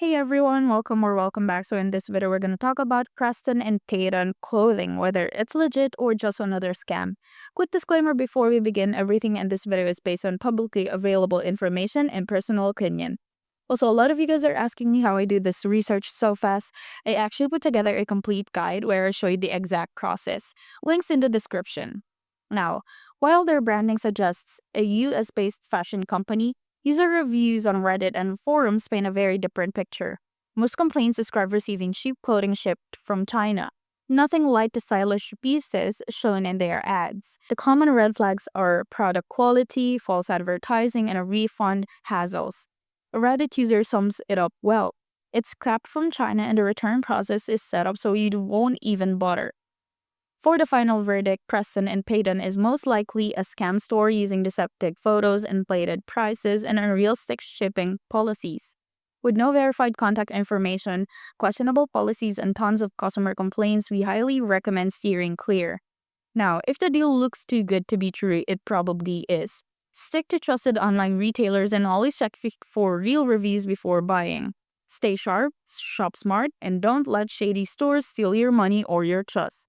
Hey everyone, welcome back. So in this video, we're going to talk about Preston and Payton Clothing, whether it's legit or just another scam. Quick disclaimer before we begin, everything in this video is based on publicly available information and personal opinion. Also, a lot of you guys are asking me how I do this research so fast. I actually put together a complete guide where I show you the exact process. Links in the description. Now, while their branding suggests a US-based fashion company, user reviews on Reddit and forums paint a very different picture. Most complaints describe receiving cheap clothing shipped from China. Nothing like the stylish pieces shown in their ads. The common red flags are product quality, false advertising, and a refund hassles. A Reddit user sums it up well. It's scrapped from China and the return process is set up so you won't even bother. For the final verdict, Preston and Payton is most likely a scam store using deceptive photos, inflated prices, and unrealistic shipping policies. With no verified contact information, questionable policies, and tons of customer complaints, we highly recommend steering clear. Now, if the deal looks too good to be true, it probably is. Stick to trusted online retailers and always check for real reviews before buying. Stay sharp, shop smart, and don't let shady stores steal your money or your trust.